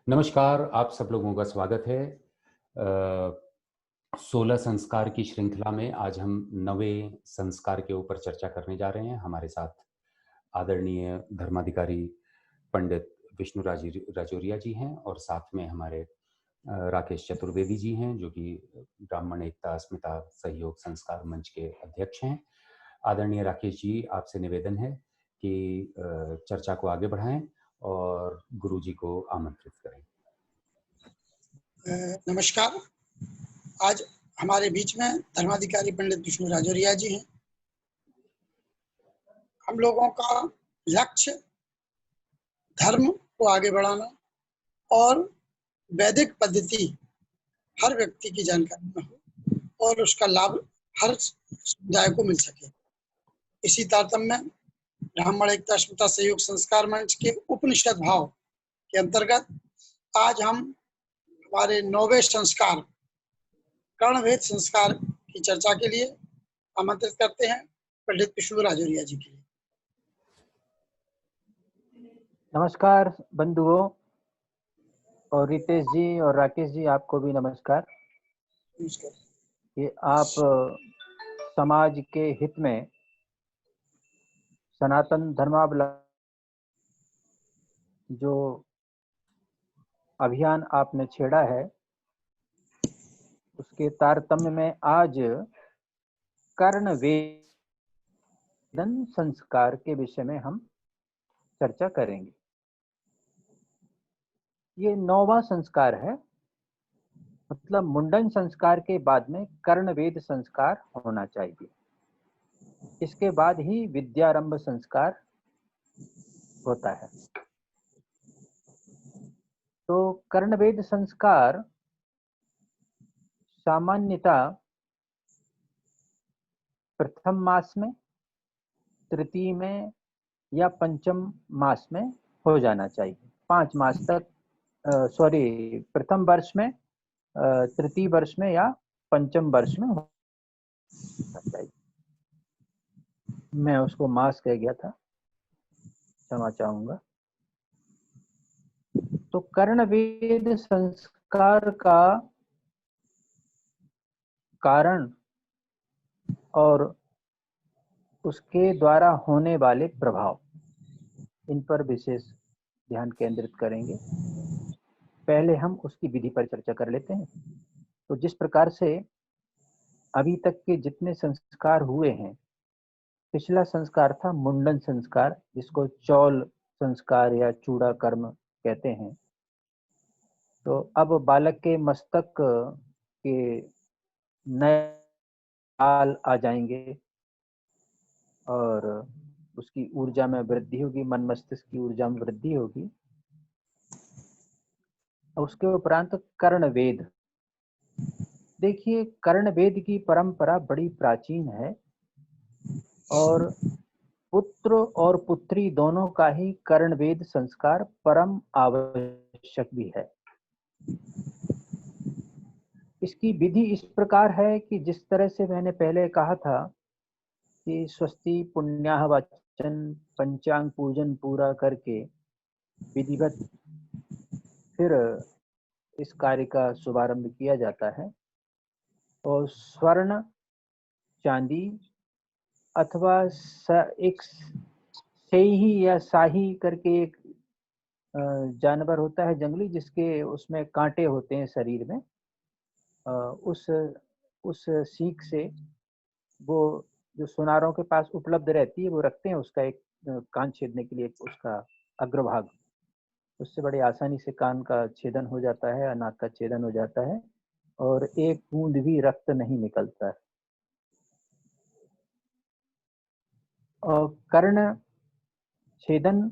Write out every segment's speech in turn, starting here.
नमस्कार, आप सब लोगों का स्वागत है। 16 संस्कार की श्रृंखला में आज हम नवें संस्कार के ऊपर चर्चा करने जा रहे हैं। हमारे साथ आदरणीय धर्माधिकारी पंडित विष्णु राजौरिया जी हैं और साथ में हमारे राकेश चतुर्वेदी जी हैं, जो कि ब्राह्मण एकता अस्मिता सहयोग संस्कार मंच के अध्यक्ष हैं। आदरणीय राकेश जी, आपसे निवेदन है कि चर्चा को आगे बढ़ाएं और गुरुजी को आमंत्रित करें। नमस्कार। आज हमारे बीच में धर्माधिकारी पंडित विष्णु राजौरिया जी हैं। हम लोगों का लक्ष्य धर्म को आगे बढ़ाना और वैदिक पद्धति हर व्यक्ति की जानकारी में हो और उसका लाभ हर समुदाय को मिल सके। इसी तारतम्य में ब्राह्मण एकता अस्मिता सहयोग संस्कार मंच के उपनिषद भाव के अंतर्गत आज हम हमारे 9वें संस्कार कर्णवेद संस्कार की चर्चा के लिए आमंत्रित करते हैं पंडित विष्णु राजौरिया जी के लिए। नमस्कार बंधुओं, और रितेश जी और राकेश जी, आपको भी नमस्कार। कि आप समाज के हित में सनातन धर्मावलंबन जो अभियान आपने छेड़ा है, उसके तारतम्य में आज कर्णवेदन संस्कार के विषय में हम चर्चा करेंगे। ये 9वां संस्कार है, मतलब मुंडन संस्कार के बाद में कर्णवेद संस्कार होना चाहिए। इसके बाद ही विद्यारंभ संस्कार होता है। तो कर्णवेद संस्कार सामान्यतः प्रथम मास में, तृतीय में या पंचम मास में हो जाना चाहिए। 5 मास तक, प्रथम वर्ष में, तृतीय वर्ष में या पंचम वर्ष में होना चाहिए। मैं उसको मास कह गया था, क्षमा चाहूंगा। तो कर्णवेद संस्कार का कारण और उसके द्वारा होने वाले प्रभाव, इन पर विशेष ध्यान केंद्रित करेंगे। पहले हम उसकी विधि पर चर्चा कर लेते हैं। तो जिस प्रकार से अभी तक के जितने संस्कार हुए हैं, पिछला संस्कार था मुंडन संस्कार, जिसको चौल संस्कार या चूड़ा कर्म कहते हैं। तो अब बालक के मस्तक के नए बाल आ जाएंगे और उसकी ऊर्जा में वृद्धि होगी, मन मस्तिष्क की ऊर्जा में वृद्धि होगी। उसके उपरांत कर्णवेद। देखिए, कर्णवेद की परंपरा बड़ी प्राचीन है और पुत्र और पुत्री दोनों का ही कर्णवेद संस्कार परम आवश्यक भी है। इसकी विधि इस प्रकार है कि जिस तरह से मैंने पहले कहा था कि स्वस्ति पुण्याह वाचन पंचांग पूजन पूरा करके विधिवत फिर इस कार्य का शुभारंभ किया जाता है। और स्वर्ण, चांदी अथवा एक सेही या शाही करके एक जानवर होता है जंगली, जिसके उसमें कांटे होते हैं शरीर में। उस सीख से वो जो सुनारों के पास उपलब्ध रहती है वो रखते हैं, उसका एक कान छेदने के लिए उसका अग्रभाग, उससे बड़ी आसानी से कान का छेदन हो जाता है, नाक का छेदन हो जाता है और एक बूंद भी रक्त नहीं निकलता है। और कर्ण छेदन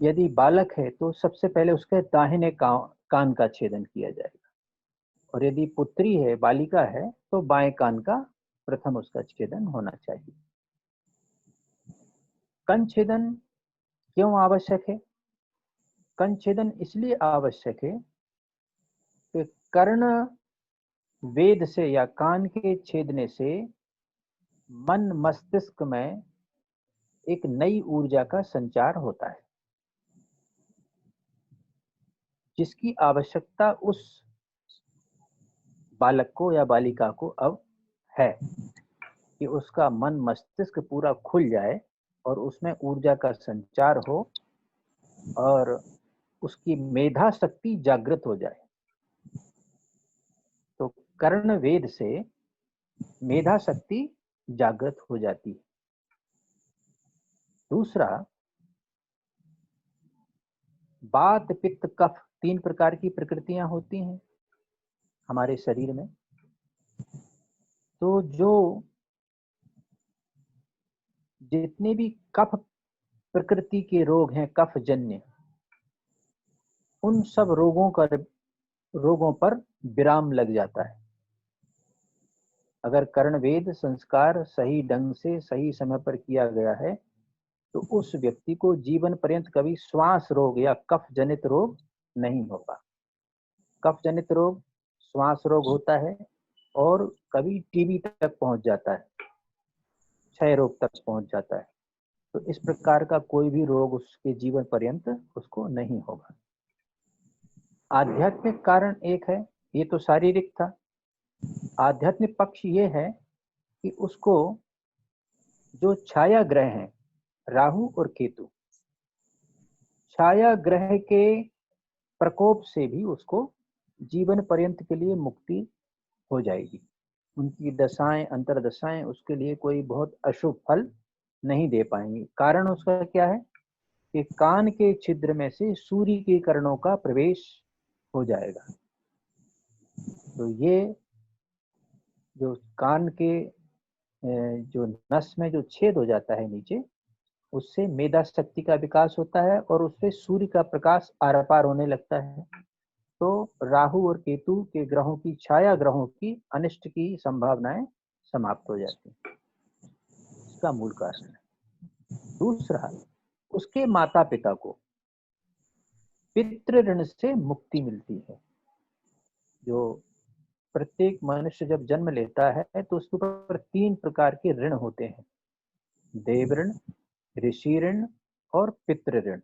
यदि बालक है तो सबसे पहले उसके दाहिने कान का छेदन किया जाएगा, और यदि पुत्री है, बालिका है, तो बाएं कान का प्रथम उसका छेदन होना चाहिए। कर्ण छेदन क्यों आवश्यक है? कर्ण छेदन इसलिए आवश्यक है कि कर्ण वेद से या कान के छेदने से मन मस्तिष्क में एक नई ऊर्जा का संचार होता है। जिसकी आवश्यकता उस बालक को या बालिका को अब है कि उसका मन मस्तिष्क पूरा खुल जाए और उसमें ऊर्जा का संचार हो और उसकी मेधा शक्ति जागृत हो जाए। तो कर्ण वेद से मेधा शक्ति जागृत हो जाती है। दूसरा, वात पित्त कफ 3 प्रकार की प्रकृतियां होती हैं हमारे शरीर में। तो जो जितने भी कफ प्रकृति के रोग हैं, कफजन्य, उन सब रोगों पर विराम लग जाता है। अगर कर्णवेद संस्कार सही ढंग से सही समय पर किया गया है तो उस व्यक्ति को जीवन पर्यंत कभी श्वास रोग या कफ जनित रोग नहीं होगा। कफ जनित रोग श्वास रोग होता है और कभी टीबी तक पहुंच जाता है, क्षय रोग तक पहुंच जाता है। तो इस प्रकार का कोई भी रोग उसके जीवन पर्यंत उसको नहीं होगा। आध्यात्मिक कारण एक है, ये तो शारीरिक था। आध्यात्मिक पक्ष ये है कि उसको जो छाया ग्रह हैं, राहु और केतु, छाया ग्रह के प्रकोप से भी उसको जीवन पर्यंत के लिए मुक्ति हो जाएगी। उनकी दशाएं अंतरदशाएं उसके लिए कोई बहुत अशुभ फल नहीं दे पाएंगी। कारण उसका क्या है कि कान के छिद्र में से सूर्य के किरणों का प्रवेश हो जाएगा। तो ये जो कान के जो नस में जो छेद हो जाता है नीचे, उससे मेधा शक्ति का विकास होता है और उससे सूर्य का प्रकाश आर पार होने लगता है। तो राहु और केतु के ग्रहों की, छाया ग्रहों की अनिष्ट की संभावनाएं समाप्त हो जाती हैं। इसका मूल कारण है। दूसरा, उसके माता पिता को पितृ ऋण से मुक्ति मिलती है। जो प्रत्येक मनुष्य जब जन्म लेता है तो उसके ऊपर 3 प्रकार के ऋण होते हैं, देव ऋण, ऋषि ऋण और पितृ ऋण।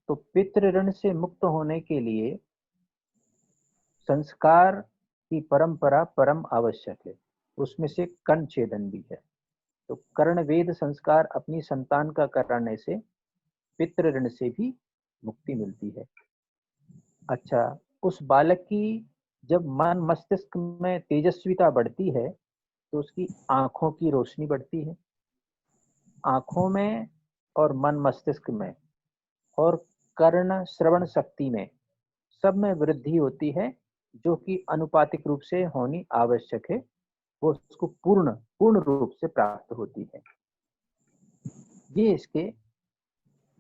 तो पितृ ऋण से मुक्त होने के लिए संस्कार की परंपरा परम आवश्यक है। उसमें से कर्ण छेदन भी है। तो कर्ण वेद संस्कार अपनी संतान का कराने से पितृ ऋण से भी मुक्ति मिलती है। अच्छा, उस बालक की जब मन मस्तिष्क में तेजस्विता बढ़ती है तो उसकी आंखों की रोशनी बढ़ती है। आंखों में और मन मस्तिष्क में और कर्ण श्रवण शक्ति में, सब में वृद्धि होती है, जो कि अनुपातिक रूप से होनी आवश्यक है। वो उसको पूर्ण रूप से प्राप्त होती है। ये इसके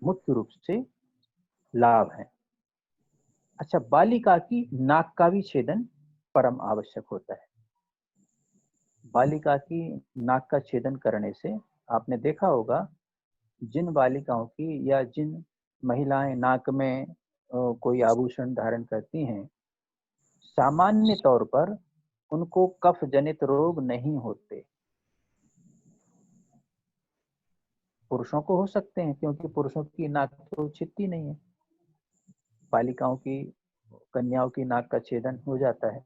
मुख्य रूप से लाभ है। अच्छा, बालिका की नाक का भी छेदन परम आवश्यक होता है। बालिका की नाक का छेदन करने से आपने देखा होगा, जिन बालिकाओं की या जिन महिलाएं नाक में कोई आभूषण धारण करती हैं, सामान्य तौर पर उनको कफ जनित रोग नहीं होते। पुरुषों को हो सकते हैं क्योंकि पुरुषों की नाक तो छिदती नहीं है। बालिकाओं की, कन्याओं की नाक का छेदन हो जाता है।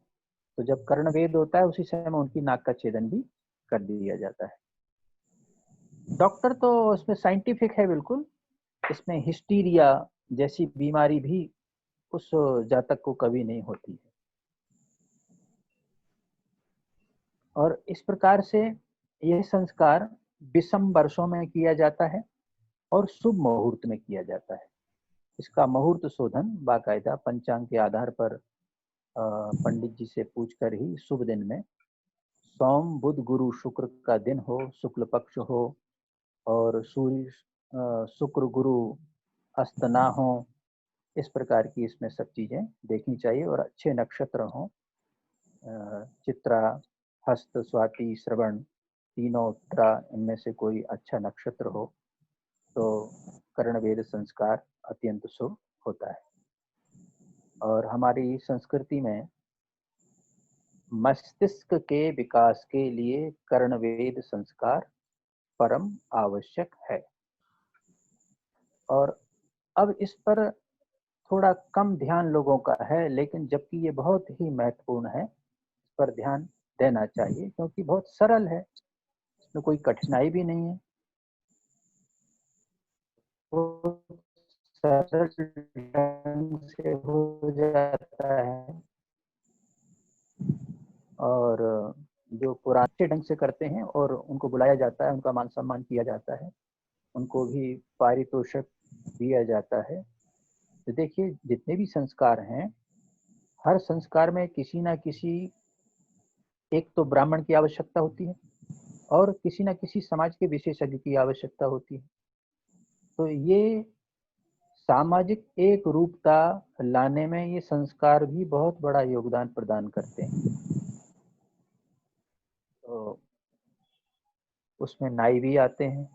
तो जब कर्णवेद होता है उसी समय उनकी नाक का छेदन भी कर दिया जाता है। डॉक्टर तो उसमें साइंटिफिक है बिल्कुल। इसमें हिस्टीरिया जैसी बीमारी भी उस जातक को कभी नहीं होती है। और इस प्रकार से यह संस्कार विषम वर्षों में किया जाता है और शुभ मुहूर्त में किया जाता है। इसका मुहूर्त शोधन बाकायदा पंचांग के आधार पर पंडित जी से पूछकर ही शुभ दिन में, सोम बुध गुरु शुक्र का दिन हो, शुक्ल पक्ष हो और सूर्य शुक्र गुरु अस्त ना हो, इस प्रकार की इसमें सब चीजें देखनी चाहिए। और अच्छे नक्षत्र हों, चित्रा, हस्त, स्वाति, श्रवण, तीनों उत्तरा, इनमें से कोई अच्छा नक्षत्र हो तो कर्णवेद संस्कार अत्यंत शुभ होता है। और हमारी संस्कृति में मस्तिष्क के विकास के लिए कर्णवेद संस्कार परम आवश्यक है। और अब इस पर थोड़ा कम ध्यान लोगों का है, लेकिन जबकि ये बहुत ही महत्वपूर्ण है, इस पर ध्यान देना चाहिए क्योंकि बहुत सरल है, इसमें कोई कठिनाई भी नहीं है। वो सरल ढंग से हो जाता है और जो पुराने ढंग से करते हैं और उनको बुलाया जाता है, उनका मान सम्मान किया जाता है, उनको भी पारितोषिक दिया जाता है। तो देखिए, जितने भी संस्कार हैं, हर संस्कार में किसी ना किसी, एक तो ब्राह्मण की आवश्यकता होती है और किसी ना किसी समाज के विशेषज्ञ की आवश्यकता होती है। तो ये सामाजिक एक रूपता लाने में ये संस्कार भी बहुत बड़ा योगदान प्रदान करते हैं। तो उसमें नाई भी आते हैं,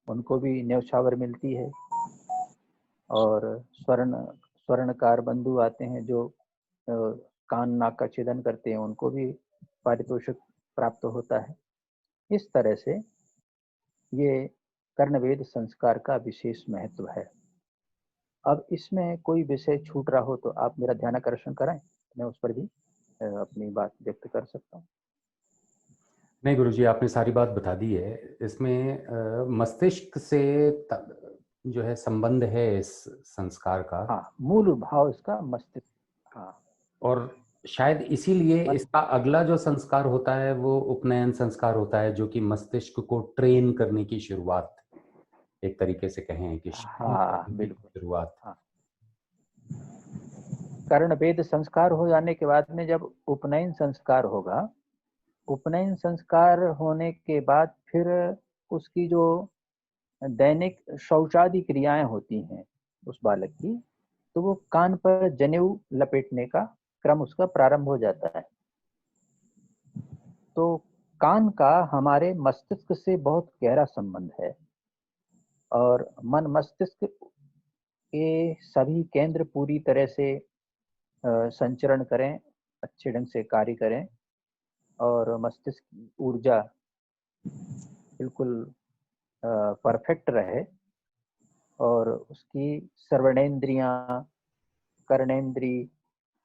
उनको भी न्यौछावर मिलती है, और स्वर्णकार बंधु आते हैं जो कान नाक का छेदन करते हैं, उनको भी पारितोषिक प्राप्त होता है। इस तरह से ये कर्णवेद संस्कार का विशेष महत्व है। अब इसमें कोई विषय छूट रहा हो तो आप मेरा ध्यान आकर्षण कराएं, मैं उस पर भी अपनी बात व्यक्त कर सकता हूँ। नहीं गुरुजी, आपने सारी बात बता दी है। इसमें मस्तिष्क से जो है संबंध है इस संस्कार का। हाँ, मूल भाव इसका मस्तिष्क। हाँ, और शायद इसीलिए इसका अगला जो संस्कार होता है वो उपनयन संस्कार होता है, जो कि मस्तिष्क को ट्रेन करने की शुरुआत, एक तरीके से कहें कि हाँ बिल्कुल। शुरुआत। हाँ, कर्णवेद संस्कार हो जाने के बाद में जब उपनयन संस्कार होगा, उपनयन संस्कार होने के बाद फिर उसकी जो दैनिक शौचादि क्रियाएं होती हैं उस बालक की, तो वो कान पर जनेऊ लपेटने का क्रम उसका प्रारंभ हो जाता है। तो कान का हमारे मस्तिष्क से बहुत गहरा संबंध है और मन मस्तिष्क के सभी केंद्र पूरी तरह से संचरण करें, अच्छे ढंग से कार्य करें और मस्तिष्क की ऊर्जा बिल्कुल परफेक्ट रहे और उसकी सर्वणेंद्रियां, कर्णेंद्री,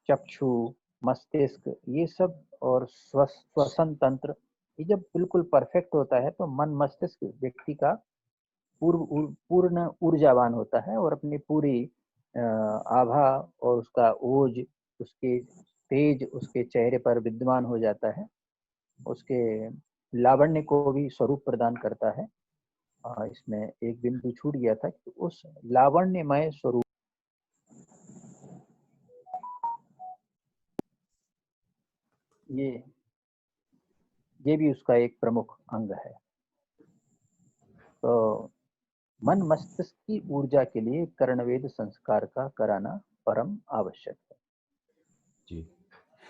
चक्षु, मस्तिष्क, ये सब और श्वसन तंत्र, ये जब बिल्कुल परफेक्ट होता है तो मन मस्तिष्क व्यक्ति का पूर्ण ऊर्जावान होता है और अपनी पूरी आभा और उसका ओज, उसके तेज उसके चेहरे पर विद्यमान हो जाता है, उसके लावण्य को भी स्वरूप प्रदान करता है। इसमें एक बिंदु छूट गया था कि उस लावण्यमय स्वरूप, ये भी उसका एक प्रमुख अंग है। तो मन मस्तिष्क की ऊर्जा के लिए कर्णवेद संस्कार का कराना परम आवश्यक है। जी,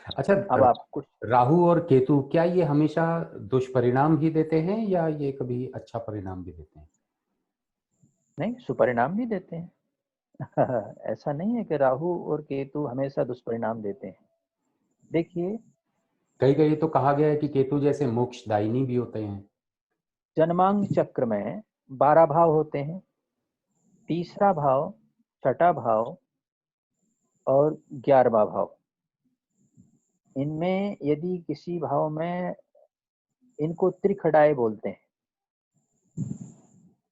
अच्छा। अब आप कुछ, राहु और केतु, क्या ये हमेशा दुष्परिणाम ही देते हैं या ये कभी अच्छा परिणाम भी देते हैं? नहीं, सुपरिणाम भी देते हैं। ऐसा नहीं है कि राहु और केतु हमेशा दुष्परिणाम देते हैं। देखिए, कहीं कहीं तो कहा गया है कि केतु जैसे मोक्षदायिनी भी होते हैं। जन्मांग चक्र में 12 भाव होते हैं, तीसरा भाव, छठा भाव और 11वां भाव। इनमें यदि किसी भाव में, इनको त्रिखडाए बोलते हैं,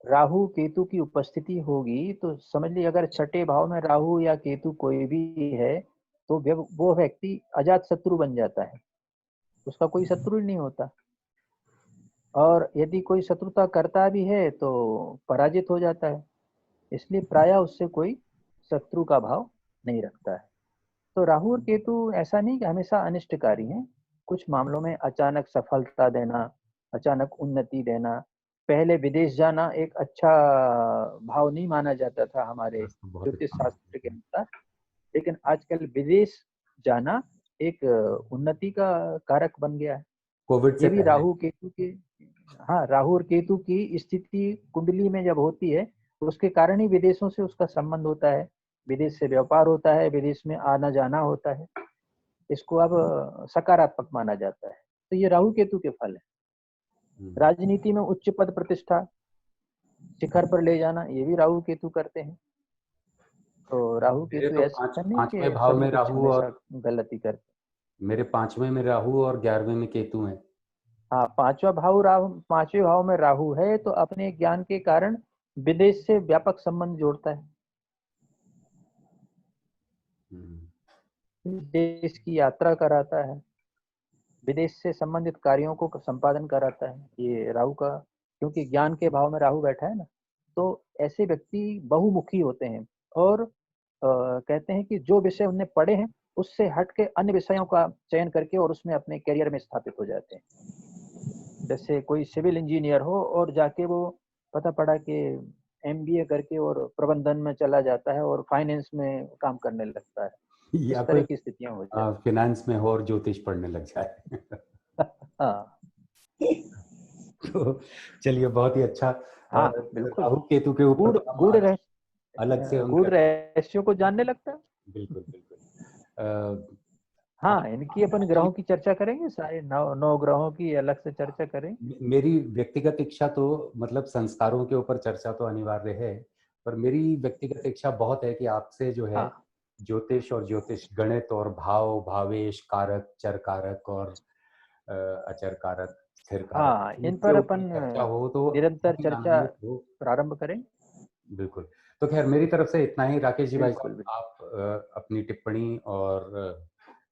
राहु केतु की उपस्थिति होगी तो समझ लीजिए अगर छठे भाव में राहु या केतु कोई भी है तो वो व्यक्ति अजात शत्रु बन जाता है, उसका कोई शत्रु ही नहीं होता। और यदि कोई शत्रुता करता भी है तो पराजित हो जाता है, इसलिए प्रायः उससे कोई शत्रु का भाव नहीं रखता है। तो राहु और केतु ऐसा नहीं कि हमेशा अनिष्टकारी हैं, कुछ मामलों में अचानक सफलता देना, अचानक उन्नति देना। पहले विदेश जाना एक अच्छा भाव नहीं माना जाता था हमारे बहुत ज्योतिष अच्छा। शास्त्र के अनुसार, लेकिन आजकल विदेश जाना एक उन्नति का कारक बन गया है। कोविड ये से भी पहले। राहु केतु के, हाँ, राहु और केतु की स्थिति कुंडली में जब होती है तो उसके कारण ही विदेशों से उसका संबंध होता है, विदेश से व्यापार होता है, विदेश में आना जाना होता है। इसको अब सकारात्मक माना जाता है। तो ये राहु केतु के फल है। राजनीति में उच्च पद प्रतिष्ठा, शिखर पर ले जाना, ये भी राहु केतु करते हैं। तो राहु मेरे केतु तो ऐसा नहीं कि पांचवें भाव सभी में कुछ राहु हमेशा और गलती करते। मेरे 5वें में राहु और 11वें में केतु है। हाँ, पांचवें भाव में राहु है तो अपने ज्ञान के कारण विदेश से व्यापक संबंध जोड़ता है, विदेश की यात्रा कराता है, विदेश से संबंधित कार्यों को संपादन कराता है ये राहु का, क्योंकि ज्ञान के भाव में राहु बैठा है ना। तो ऐसे व्यक्ति बहुमुखी होते हैं और कहते हैं कि जो विषय उन्हें पढ़े हैं उससे हट के अन्य विषयों का चयन करके और उसमें अपने करियर में स्थापित हो जाते हैं। जैसे कोई सिविल इंजीनियर हो और जाके वो पता पड़ा कि MBA करके और प्रबंधन में चला जाता है और फाइनेंस में काम करने लगता है, या इस तरह की स्थितियां हो जाती फाइनेंस में हो और ज्योतिष पढ़ने लग जाए। हाँ तो चलिए, बहुत ही अच्छा। हाँ बिल्कुल, राहु केतु के ऊपर गूढ़ तो हम गूढ़ आज रह अलग से गूढ़ उनका रहस्यों को जानने लगता है। बिल्कुल बिल्कुल। हाँ, इनकी अपन ग्रहों की चर्चा करेंगे, सारे नौ ग्रहों की अलग से चर्चा करेंगे। मेरी व्यक्तिगत इच्छा तो मतलब संस्कारों के ऊपर चर्चा तो अनिवार्य है, पर मेरी व्यक्तिगत इच्छा बहुत है कि आपसे जो है हाँ ज्योतिष और ज्योतिष गणित और भाव भावेश कारक चर कारक और अचर कारक स्थिर कारक हाँ, इन इनके पर ऊपर अपन चर्चा हो तो निरंतर बहुत ही चर्चा आनंदित हो। प्रारंभ करें। बिल्कुल। तो खैर मेरी तरफ से इतना ही। राकेश जी भाई बिल्कुल साहब, बिल्कुल। आप अपनी टिप्पणी और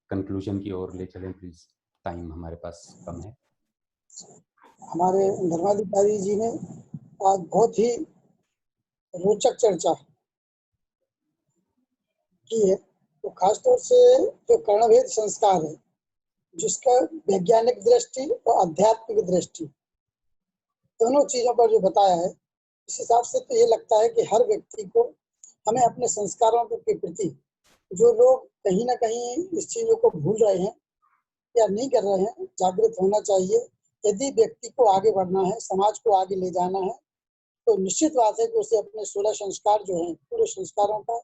कंक्लूजन की ओर ले चलें प्लीज, टाइम हमारे पास कम है। हमारे धर्माधिकारी जी ने आज बहुत ही रोचक चर्चा की है। तो खासतौर से जो कर्णभेद संस्कार है, जिसका वैज्ञानिक दृष्टि और आध्यात्मिक दृष्टि दोनों चीजों पर जो बताया है, इस हिसाब से तो ये लगता है कि हर व्यक्ति को हमें अपने संस्कारों के प्रति, जो लोग कहीं ना कहीं इस चीजों को भूल रहे हैं या नहीं कर रहे हैं, जागृत होना चाहिए। यदि व्यक्ति को आगे बढ़ना है, समाज को आगे ले जाना है, तो निश्चित बात है कि उसे अपने 16 संस्कार जो हैं, पूरे संस्कारों का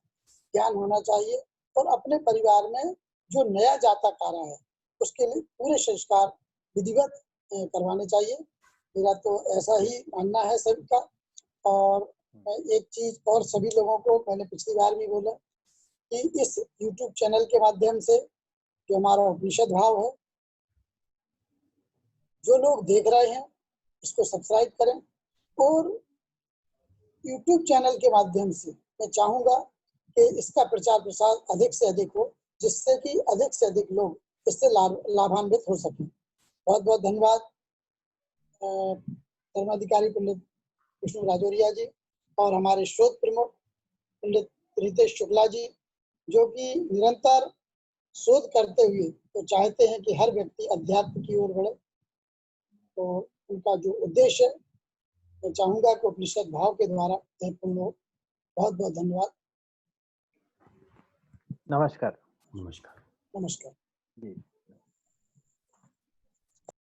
ज्ञान होना चाहिए और अपने परिवार में जो नया जातक आ रहा है उसके लिए पूरे संस्कार विधिवत करवाने चाहिए। मेरा तो ऐसा ही मानना है सभी का। और एक चीज और सभी लोगों को, मैंने पिछली बार भी बोला कि इस YouTube चैनल के माध्यम से जो हमारा उपनिषद भाव है, जो लोग देख रहे हैं इसको सब्सक्राइब करें और YouTube चैनल के माध्यम से मैं चाहूंगा कि इसका प्रचार प्रसार अधिक से अधिक हो, जिससे कि अधिक से अधिक लोग इससे लाभान्वित हो सकें। बहुत बहुत धन्यवाद धर्माधिकारी पंडित विष्णु राजौरिया जी और हमारे शोध प्रमुख पंडित रितेश शुक्ला जी, जो कि निरंतर शोध करते हुए तो चाहते हैं कि हर व्यक्ति अध्यात्म की ओर बढ़े। तो उनका जो उद्देश्य है, मैं चाहूंगा कि उपनिषद भाव के द्वारा पूर्ण हो। बहुत बहुत धन्यवाद। नमस्कार। नमस्कार। नमस्कार जी।